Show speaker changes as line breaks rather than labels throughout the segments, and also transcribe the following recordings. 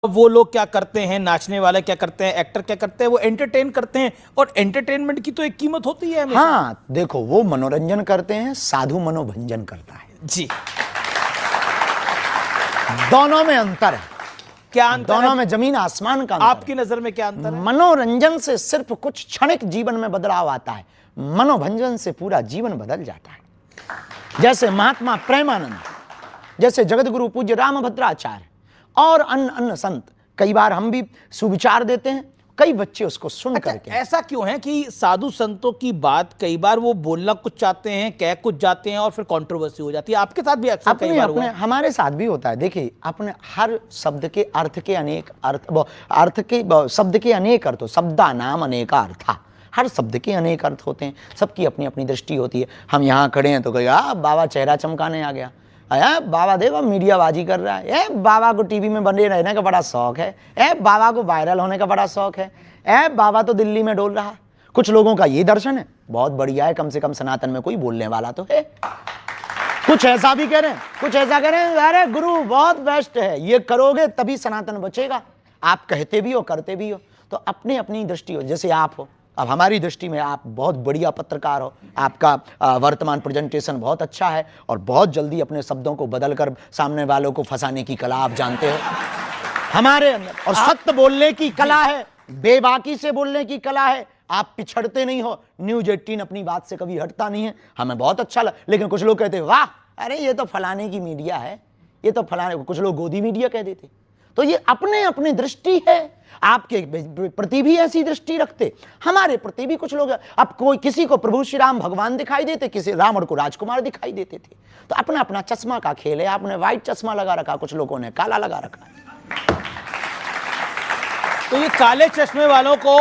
वो लोग क्या करते हैं, नाचने वाले क्या करते हैं, एक्टर क्या करते हैं, वो एंटरटेन करते हैं और एंटरटेनमेंट की तो एक कीमत होती है हमेशा।
हाँ देखो, वो मनोरंजन करते हैं, साधु मनोभंजन करता है।
जी,
दोनों में अंतर है।
क्या अंतर
दोनों
है?
में जमीन आसमान का अंतर
आपकी नजर में क्या अंतर है?
मनोरंजन से सिर्फ कुछ क्षणिक जीवन में बदलाव आता है, मनोभंजन से पूरा जीवन बदल जाता है। जैसे महात्मा प्रेमानंद, जैसे जगतगुरु पूज्य रामभद्राचार्य और अन्य अन्य संत, कई बार हम भी सुविचार देते हैं, कई बच्चे उसको सुन करके।
ऐसा क्यों है कि साधु संतों की बात कई बार वो बोलना कुछ चाहते हैं, कह कुछ जाते हैं और फिर कंट्रोवर्सी हो जाती है? आपके साथ भी अक्सर कई बार हुआ है।
हमारे साथ भी होता है। देखिए, अपने हर शब्द के अर्थ के अनेक शब्द के अनेक अर्थ, शब्दा नाम अनेका अर्था, हर शब्द के अनेक अर्थ होते हैं, सबकी अपनी अपनी दृष्टि होती है। हम यहाँ खड़े हैं तो कहेगा बाबा चेहरा चमकाने आ गया, बाबा देखो मीडियाबाजी कर रहा है, बाबा को टीवी में बने रहने का बड़ा शौक है, बाबा को वायरल होने का बड़ा शौक है, बाबा तो दिल्ली में डोल रहा। कुछ लोगों का ये दर्शन है, बहुत बढ़िया है, कम से कम सनातन में कोई बोलने वाला तो है। कुछ ऐसा भी कह रहे हैं, कुछ ऐसा कह रहे हैं, अरे गुरु बहुत बेस्ट है, ये करोगे तभी सनातन बचेगा। आप कहते भी हो, करते भी हो, तो अपनी अपनी दृष्टि हो। जैसे आप हो, अब हमारी दृष्टि में आप बहुत बढ़िया पत्रकार हो, आपका वर्तमान प्रेजेंटेशन बहुत अच्छा है और बहुत जल्दी अपने शब्दों को बदलकर सामने वालों को फंसाने की कला आप जानते हो हमारे अंदर, और सत्य बोलने की कला है, बेबाकी से बोलने की कला है। आप पिछड़ते नहीं हो। न्यूज 18 अपनी बात से कभी हटता नहीं है, हमें बहुत अच्छा लगा। लेकिन कुछ लोग कहते हैं वाह, अरे ये तो फलाने की मीडिया है, ये तो फलाने, कुछ लोग गोदी मीडिया कह देते। तो ये अपने अपनी दृष्टि है। आपके प्रति भी ऐसी दृष्टि रखते, हमारे प्रति भी कुछ लोग। अब कोई किसी को प्रभु श्री राम भगवान दिखाई देते, किसी रावण को राजकुमार दिखाई देते थे। तो अपना अपना चश्मा का खेल है। आपने व्हाइट चश्मा लगा रखा, कुछ लोगों ने काला लगा रखा।
तो ये काले चश्मे वालों को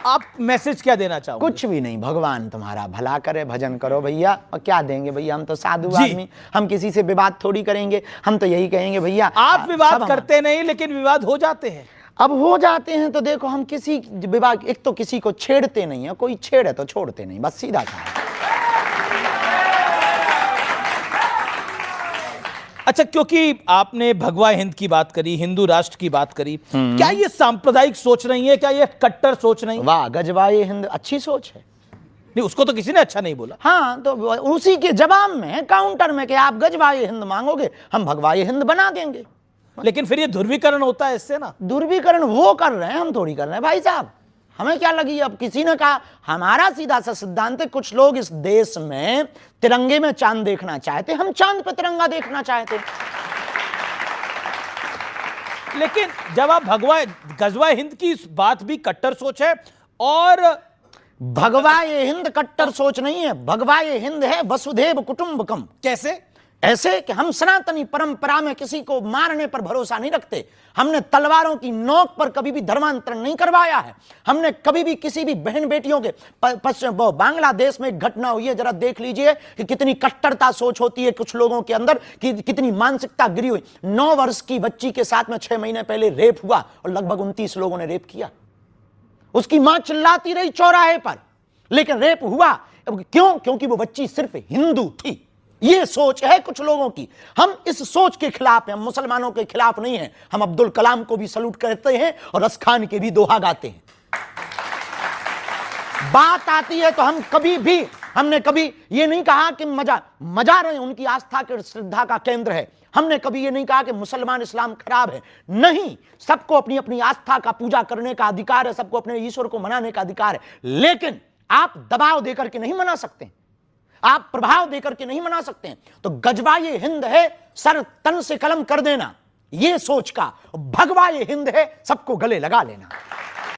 आप मैसेज क्या देना चाहोगे?
कुछ भी नहीं, भगवान तुम्हारा भला करे, भजन करो भैया। और क्या देंगे भैया, हम तो साधु आदमी, हम किसी से विवाद थोड़ी करेंगे। हम तो यही कहेंगे भैया,
आप विवाद करते नहीं, लेकिन विवाद हो जाते हैं।
अब हो जाते हैं तो देखो, हम किसी विवाद, एक तो किसी को छेड़ते नहीं है, कोई छेड़े तो छोड़ते नहीं, बस सीधा सा।
अच्छा, क्योंकि आपने भगवा हिंद की बात करी, हिंदू राष्ट्र की बात करी, क्या ये सांप्रदायिक सोच नहीं है? क्या ये कट्टर सोच नहीं?
वाह, गजवाए हिंद अच्छी सोच है।
नहीं, उसको तो किसी ने अच्छा नहीं बोला।
हाँ, तो उसी के जवाब में, काउंटर में, कि आप गजवाए हिंद मांगोगे, हम भगवाए हिंद बना देंगे।
लेकिन फिर ये ध्रुवीकरण होता है इससे ना।
ध्रुवीकरण वो कर रहे हैं, हम थोड़ी कर रहे हैं भाई साहब। हमें क्या लगी? अब किसी ने कहा, हमारा सीधा सा सिद्धांत है, कुछ लोग इस देश में तिरंगे में चांद देखना चाहते, हम चांद पे तिरंगा देखना चाहते।
लेकिन जब आप गजवा हिंद की बात भी कट्टर सोच है, और
भगवाए हिंद कट्टर सोच नहीं है, भगवाए हिंद है वसुधैव कुटुंबकम।
कैसे?
ऐसे कि हम सनातनी परंपरा में किसी को मारने पर भरोसा नहीं रखते। हमने तलवारों की नोक पर कभी भी धर्मांतरण नहीं करवाया है। हमने कभी भी किसी भी बहन बेटियों के बांग्लादेश में एक घटना हुई है, जरा देख लीजिए कि कितनी कट्टरता सोच होती है कुछ लोगों के अंदर, कि कितनी मानसिकता गिरी हुई। 9 वर्ष की बच्ची के साथ में 6 महीने पहले रेप हुआ और लगभग 29 लोगों ने रेप किया। उसकी मां चिल्लाती रही चौराहे पर, लेकिन रेप हुआ। क्यों? क्योंकि वो बच्ची सिर्फ हिंदू थी। ये सोच है कुछ लोगों की। हम इस सोच के खिलाफ हैं, हम मुसलमानों के खिलाफ नहीं हैं। हम अब्दुल कलाम को भी सलूट करते हैं और रस खान के भी दोहा गाते हैं। बात आती है तो हमने कभी ये नहीं कहा कि मजार है उनकी आस्था के श्रद्धा का केंद्र है। हमने कभी ये नहीं कहा कि मुसलमान इस्लाम खराब है। नहीं, सबको अपनी अपनी आस्था का पूजा करने का अधिकार है, सबको अपने ईश्वर को मनाने का अधिकार है। लेकिन आप दबाव देकर के नहीं मना सकते, आप प्रभाव देकर के नहीं मना सकते हैं। तो गजवाए हिंद है सर तन से कलम कर देना, ये सोच का। भगवाए हिंद है सबको गले लगा लेना।